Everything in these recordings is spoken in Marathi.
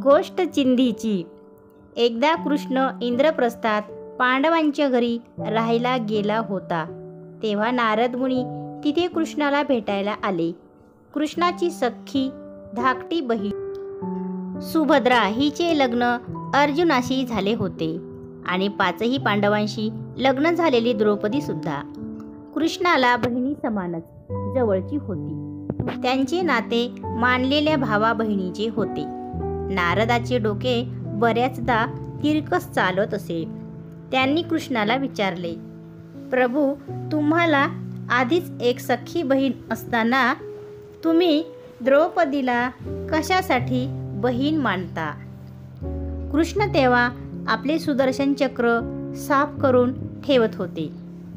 गोष्ट चिंधीची. एकदा कृष्ण इंद्रप्रस्थात पांडवांच्या घरी राहायला गेला होता. तेव्हा नारद मुनी तिथे कृष्णाला भेटायला आले. कृष्णाची सख्खी धाकटी बहीण सुभद्रा हिचे लग्न अर्जुनाशी झाले होते आणि 5ही पांडवांशी लग्न झालेली द्रौपदी सुद्धा कृष्णाला बहिणी समानच जवळची होती. त्यांचे नाते मानलेल्या भावा बहिणीचे होते. नारदाचे डोके बऱ्याचदा तिरकस चालत असे. त्यांनी कृष्णाला विचारले, प्रभू, तुम्हाला आधीच एक सख्खी बहीण असताना तुम्ही द्रौपदीला कशासाठी बहीण मानता? कृष्ण तेव्हा आपले सुदर्शन चक्र साफ करून ठेवत होते.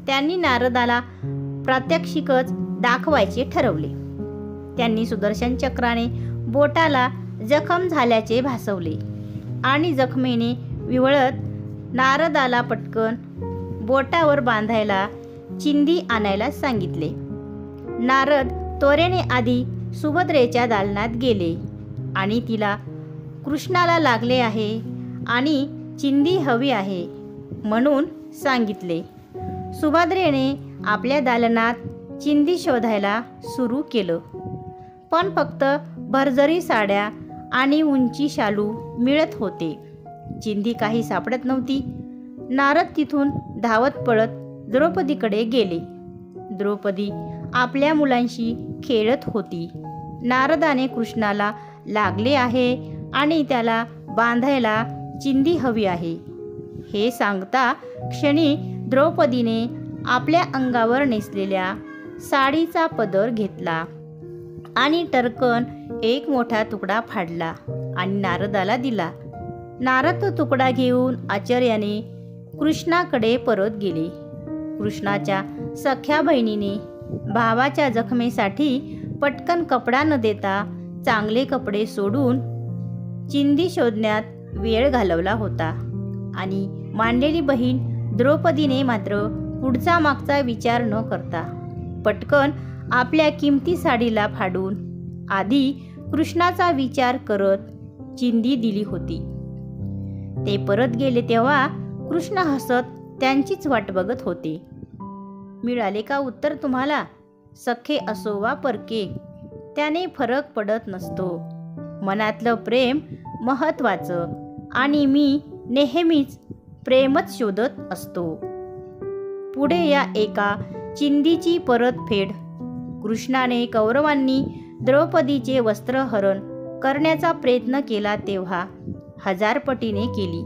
त्यांनी नारदाला प्रात्यक्षिकच दाखवायचे ठरवले. त्यांनी सुदर्शन चक्राने बोटाला जखम झाल्याचे भासवले आणि जखमेने विवळत नारदाला पटकन बोटावर बांधायला चिंधी आणायला सांगितले. नारद त्वरेने आधी सुभद्रेच्या दालनात गेले आणि तिला कृष्णाला लागले आहे आणि चिंधी हवी आहे म्हणून सांगितले. सुभद्रेने आपल्या दालनात चिंधी शोधायला सुरू केलं, पण फक्त भरजरी साड्या आणि उंची शालू मिळत होते. चिंधी काही सापडत नव्हती. नारद तिथून धावत पळत द्रौपदीकडे गेले. द्रौपदी आपल्या मुलांशी खेळत होती. नारदाने कृष्णाला लागले आहे आणि त्याला बांधायला चिंधी हवी आहे हे सांगता क्षणी द्रौपदीने आपल्या अंगावर नेसलेल्या साडीचा पदर घेतला आणि टरकन एक मोठा तुकडा फाडला आणि नारदाला दिला. नारद तो तुकडा घेऊन आश्चर्याने कृष्णाकडे परत गेले. कृष्णाच्या सख्या बहिणीने भावाच्या जखमेसाठी पटकन कपडा न देता चांगले कपडे सोडून चिंधी शोधण्यात वेळ घालवला होता आणि मानलेली बहीण द्रौपदीने मात्र पुढचा मागचा विचार न करता पटकन आपल्या किमती साडीला फाडून आधी कृष्णाचा विचार करत चिंधी दिली होती. ते परत गेले तेव्हा कृष्ण हसत त्यांचीच वाट बघत होते. मिळाले का उत्तर तुम्हाला? सख्खे असो वा परके, त्याने फरक पडत नसतो. मनातलं प्रेम महत्त्वाचं आणि मी नेहमीच प्रेमच शोधत असतो. पुढे या एका चिंधीची परतफेड कृष्णाने कौरवांनी द्रौपदीचे वस्त्रहरण करण्याचा प्रयत्न केला तेव्हा 1000 पटीने केली.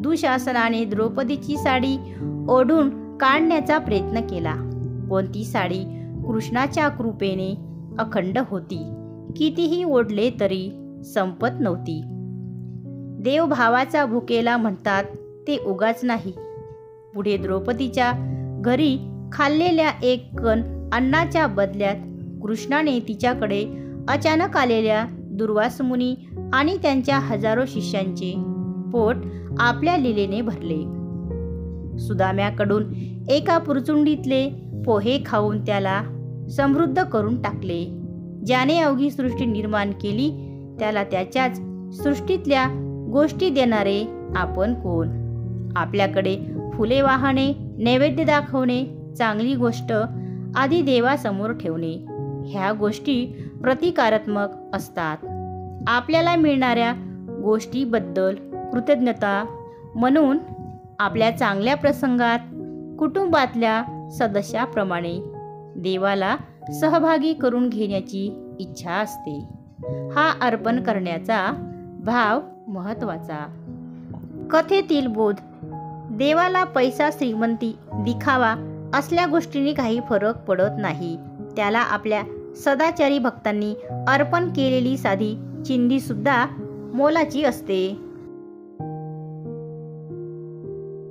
दुःशासनाने द्रौपदीची साडी ओढून काढण्याचा प्रयत्न केला, पण ती साडी कृष्णाच्या कृपेने अखंड होती. कितीही ओढले तरी संपत नव्हती. देव भावाचा भुकेला म्हणतात ते उगाच नाही. पुढे द्रौपदीच्या घरी खाल्लेल्या एक कण अन्नाच्या बदल्यात कृष्णाने तिच्याकडे अचानक आलेल्या दुर्वास मुनी आणि त्यांच्या हजारो शिष्यांचे पोट आपल्या लीलेने भरले. सुदाम्याकडून एका पुरचुंडीतले पोहे खाऊन त्याला समृद्ध करून टाकले. ज्याने अवघी सृष्टी निर्माण केली त्याला त्याच्याच सृष्टीतल्या गोष्टी देणारे आपण कोण? आपल्याकडे फुले वाहणे, नैवेद्य दाखवणे, चांगली गोष्ट आधी देवासमोर ठेवणे, ह्या गोष्टी प्रतिकारात्मक असतात. आपल्याला मिळणाऱ्या गोष्टीबद्दल कृतज्ञता म्हणून आपल्या चांगल्या प्रसंगात कुटुंबातल्या सदस्याप्रमाणे देवाला सहभागी करून घेण्याची इच्छा असते. हा अर्पण करण्याचा भाव महत्त्वाचा. कथेतील बोध. देवाला पैसा, श्रीमंती, दिखावा असल्या गोष्टींनी काही फरक पडत नाही. त्याला आपल्या सदाचारी भक्तांनी अर्पण केलेली साधी चिंधी सुद्धा मोलाची असते.